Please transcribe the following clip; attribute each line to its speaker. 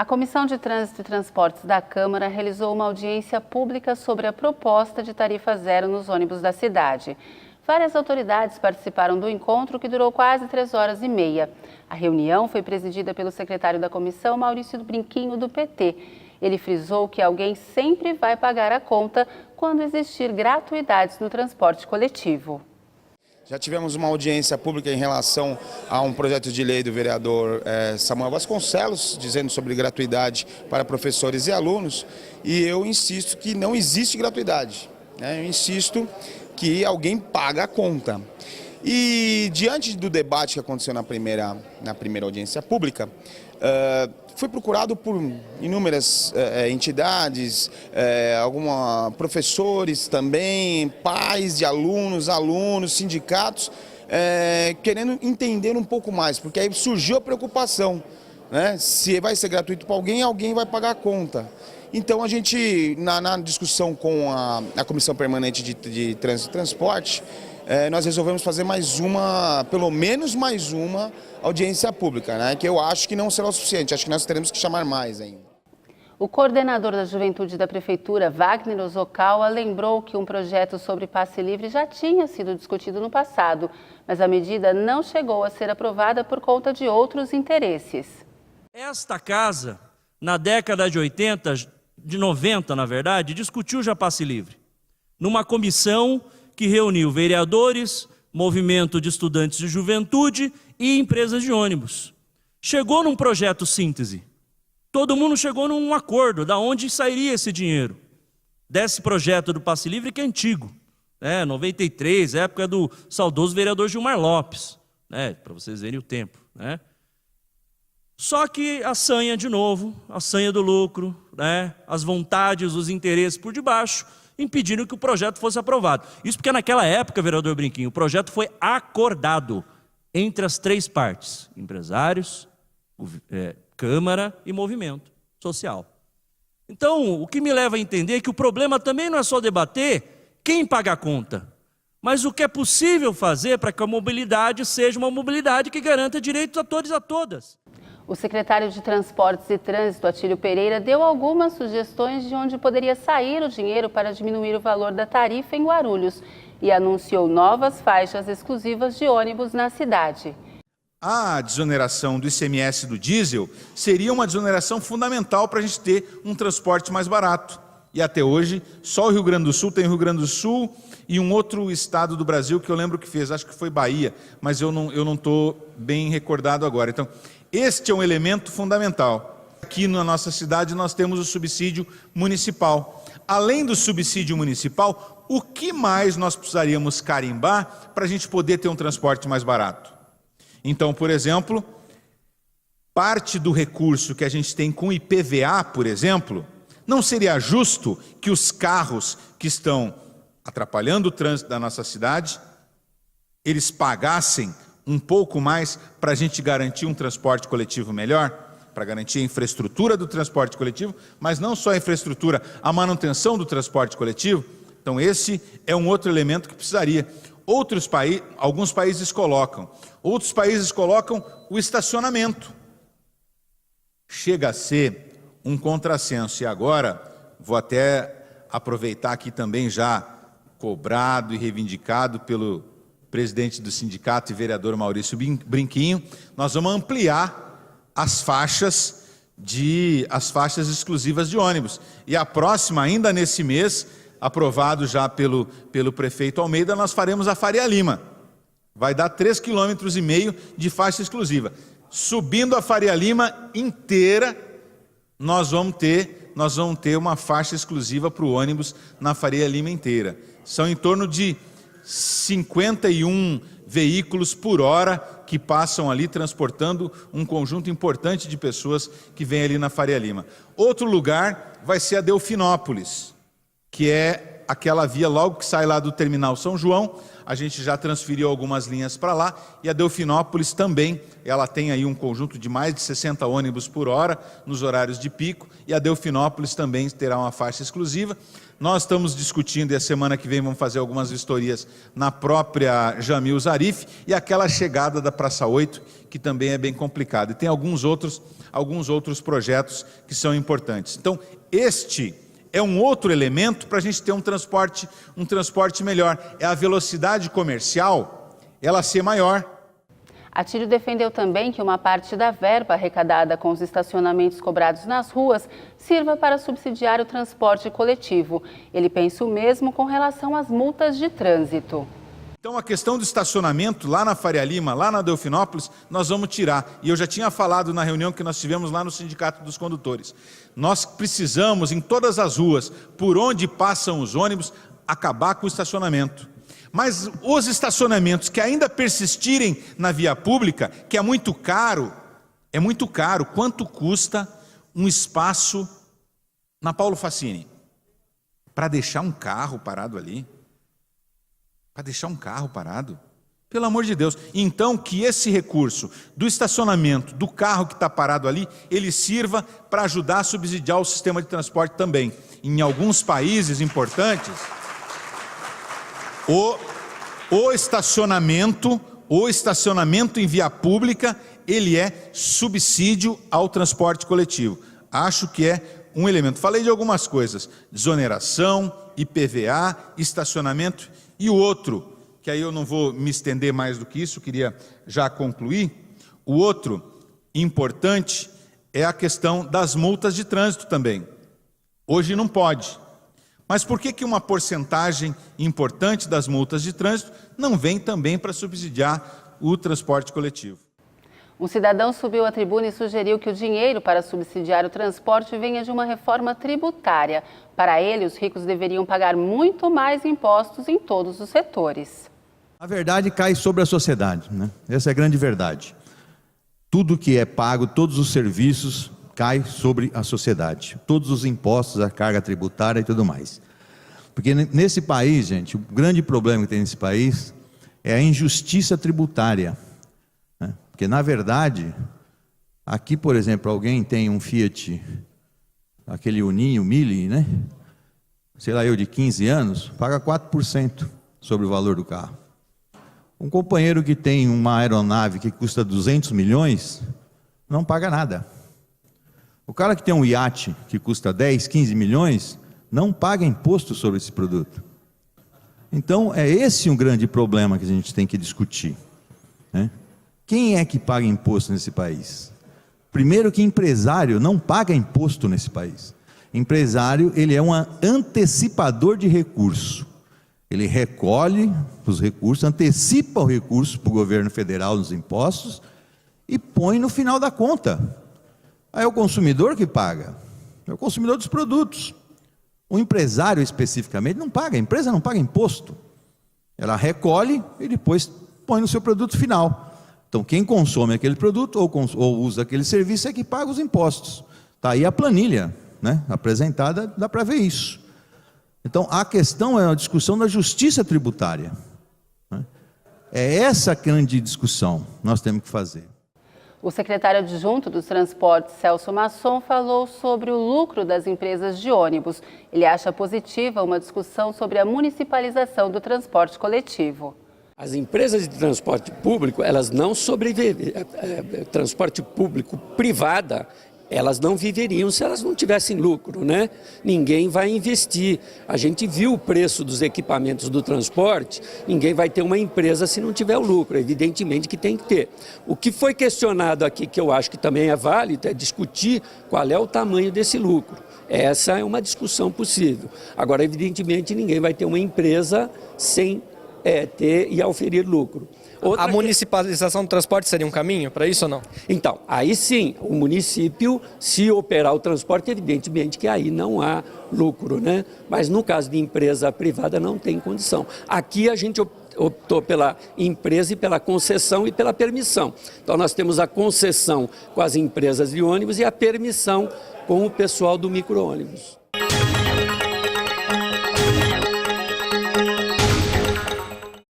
Speaker 1: A Comissão de Trânsito e Transportes da Câmara realizou uma audiência pública sobre a proposta de tarifa zero nos ônibus da cidade. Várias autoridades participaram do encontro, que durou quase 3 horas e meia. A reunião foi presidida pelo secretário da comissão, Maurício Brinquinho, do PT. Ele frisou que alguém sempre vai pagar a conta quando existir gratuidades no transporte coletivo.
Speaker 2: Já tivemos uma audiência pública em relação a um projeto de lei do vereador Samuel Vasconcelos, dizendo sobre gratuidade para professores e alunos, e eu insisto que não existe gratuidade, né? Eu insisto que alguém paga a conta. E diante do debate que aconteceu na primeira audiência pública, foi procurado por inúmeras entidades, professores também, pais de alunos, sindicatos, querendo entender um pouco mais, porque aí surgiu a preocupação, né? Se vai ser gratuito para alguém, alguém vai pagar a conta. Então a gente, na discussão com a Comissão Permanente de Trânsito e Transporte, nós resolvemos fazer pelo menos mais uma audiência pública, né? Que eu acho que não será o suficiente, acho que nós teremos que chamar mais ainda.
Speaker 1: O coordenador da Juventude da Prefeitura, Wagner Ozokawa, lembrou que um projeto sobre passe livre já tinha sido discutido no passado, mas a medida não chegou a ser aprovada por conta de outros interesses.
Speaker 3: Esta casa, na década de 80, de 90, na verdade, discutiu já passe livre, numa comissão que reuniu vereadores, movimento de estudantes de juventude e empresas de ônibus. Chegou num projeto síntese. Todo mundo chegou num acordo de onde sairia esse dinheiro. Desse projeto do passe livre, que é antigo, 93, época do saudoso vereador Gilmar Lopes, para vocês verem o tempo, Só que a sanha de novo, a sanha do lucro, as vontades, os interesses por debaixo, impedindo que o projeto fosse aprovado. Isso porque naquela época, vereador Brinquinho, o projeto foi acordado entre as 3 partes, empresários, Câmara e movimento social. Então, o que me leva a entender é que o problema também não é só debater quem paga a conta, mas o que é possível fazer para que a mobilidade seja uma mobilidade que garanta direitos a todos e a todas.
Speaker 1: O secretário de Transportes e Trânsito, Atílio Pereira, deu algumas sugestões de onde poderia sair o dinheiro para diminuir o valor da tarifa em Guarulhos e anunciou novas faixas exclusivas de ônibus na cidade.
Speaker 4: A desoneração do ICMS do diesel seria uma desoneração fundamental para a gente ter um transporte mais barato. E até hoje, só o Rio Grande do Sul tem o Rio Grande do Sul e um outro estado do Brasil que eu lembro que fez, acho que foi Bahia, mas eu não estou bem recordado agora. Então, este é um elemento fundamental. Aqui na nossa cidade nós temos o subsídio municipal. Além do subsídio municipal, o que mais nós precisaríamos carimbar para a gente poder ter um transporte mais barato? Então, por exemplo, parte do recurso que a gente tem com IPVA, por exemplo, não seria justo que os carros que estão atrapalhando o trânsito da nossa cidade, eles pagassem um pouco mais para a gente garantir um transporte coletivo melhor, para garantir a infraestrutura do transporte coletivo, mas não só a infraestrutura, a manutenção do transporte coletivo. Então esse é um outro elemento que precisaria. Alguns países colocam, outros países colocam o estacionamento. Chega a ser um contrassenso. E agora, vou até aproveitar aqui também já cobrado e reivindicado pelo presidente do sindicato e vereador Maurício Brinquinho, nós vamos ampliar as faixas exclusivas de ônibus. E a próxima, ainda nesse mês, aprovado já pelo prefeito Almeida, nós faremos a Faria Lima. Vai dar 3,5 km de faixa exclusiva. Subindo a Faria Lima inteira, nós vamos ter uma faixa exclusiva para o ônibus na Faria Lima inteira. São em torno de 51 veículos por hora que passam ali transportando um conjunto importante de pessoas que vem ali na Faria Lima. Outro lugar vai ser a Delfinópolis, que é aquela via logo que sai lá do Terminal São João, a gente já transferiu algumas linhas para lá, e a Delfinópolis também, ela tem aí um conjunto de mais de 60 ônibus por hora nos horários de pico, e a Delfinópolis também terá uma faixa exclusiva. Nós estamos discutindo, e a semana que vem vamos fazer algumas vistorias na própria Jamil Zarif, e aquela chegada da Praça 8, que também é bem complicada. E tem alguns outros projetos que são importantes. Então, este é um outro elemento para a gente ter um transporte melhor. É a velocidade comercial, ela ser maior.
Speaker 1: Atílio defendeu também que uma parte da verba arrecadada com os estacionamentos cobrados nas ruas sirva para subsidiar o transporte coletivo. Ele pensa o mesmo com relação às multas de trânsito.
Speaker 4: Então, a questão do estacionamento, lá na Faria Lima, lá na Delfinópolis, nós vamos tirar. E eu já tinha falado na reunião que nós tivemos lá no Sindicato dos Condutores. Nós precisamos, em todas as ruas, por onde passam os ônibus, acabar com o estacionamento. Mas os estacionamentos que ainda persistirem na via pública, que é muito caro, quanto custa um espaço na Paulo Facini? Para deixar um carro parado ali? Para deixar um carro parado? Pelo amor de Deus. Então, que esse recurso do estacionamento, do carro que está parado ali, ele sirva para ajudar a subsidiar o sistema de transporte também. Em alguns países importantes, o estacionamento em via pública, ele é subsídio ao transporte coletivo. Acho que é um elemento. Falei de algumas coisas, desoneração, IPVA, estacionamento. E o outro, que aí eu não vou me estender mais do que isso, queria já concluir, o outro importante é a questão das multas de trânsito também. Hoje não pode. Mas por que uma porcentagem importante das multas de trânsito não vem também para subsidiar o transporte coletivo?
Speaker 1: Um cidadão subiu à tribuna e sugeriu que o dinheiro para subsidiar o transporte venha de uma reforma tributária. Para ele, os ricos deveriam pagar muito mais impostos em todos os setores.
Speaker 5: A verdade cai sobre a sociedade, né? Essa é a grande verdade. Tudo que é pago, todos os serviços, cai sobre a sociedade. Todos os impostos, a carga tributária e tudo mais. Porque nesse país, gente, o grande problema que tem nesse país é a injustiça tributária. Porque, na verdade, aqui, por exemplo, alguém tem um Fiat, aquele Uninho, Mille, né? Sei lá, eu de 15 anos, paga 4% sobre o valor do carro. Um companheiro que tem uma aeronave que custa 200 milhões, não paga nada. O cara que tem um iate que custa 10, 15 milhões, não paga imposto sobre esse produto. Então, é esse um grande problema que a gente tem que discutir, né? Quem é que paga imposto nesse país? Primeiro que empresário não paga imposto nesse país. Empresário, ele é um antecipador de recurso. Ele recolhe os recursos, antecipa o recurso para o governo federal nos impostos e põe no final da conta. Aí é o consumidor que paga, é o consumidor dos produtos. O empresário especificamente não paga, a empresa não paga imposto. Ela recolhe e depois põe no seu produto final. Então, quem consome aquele produto ou usa aquele serviço é que paga os impostos. Está aí a planilha, né, apresentada, dá para ver isso. Então, a questão é a discussão da justiça tributária, né? É essa grande discussão que nós temos que fazer.
Speaker 1: O secretário adjunto dos Transportes, Celso Masson, falou sobre o lucro das empresas de ônibus. Ele acha positiva uma discussão sobre a municipalização do transporte coletivo.
Speaker 6: As empresas de transporte público, elas não sobrevivem. Transporte público privada, elas não viveriam se elas não tivessem lucro, né? Ninguém vai investir. A gente viu o preço dos equipamentos do transporte, ninguém vai ter uma empresa se não tiver o lucro, evidentemente que tem que ter. O que foi questionado aqui, que eu acho que também é válido, é discutir qual é o tamanho desse lucro. Essa é uma discussão possível. Agora, evidentemente, ninguém vai ter uma empresa sem ter e oferir lucro.
Speaker 7: A municipalização do transporte seria um caminho para isso ou não?
Speaker 6: Então, aí sim, o município, se operar o transporte, evidentemente que aí não há lucro, né? Mas no caso de empresa privada não tem condição. Aqui a gente optou pela empresa e pela concessão e pela permissão. Então nós temos a concessão com as empresas de ônibus e a permissão com o pessoal do micro-ônibus.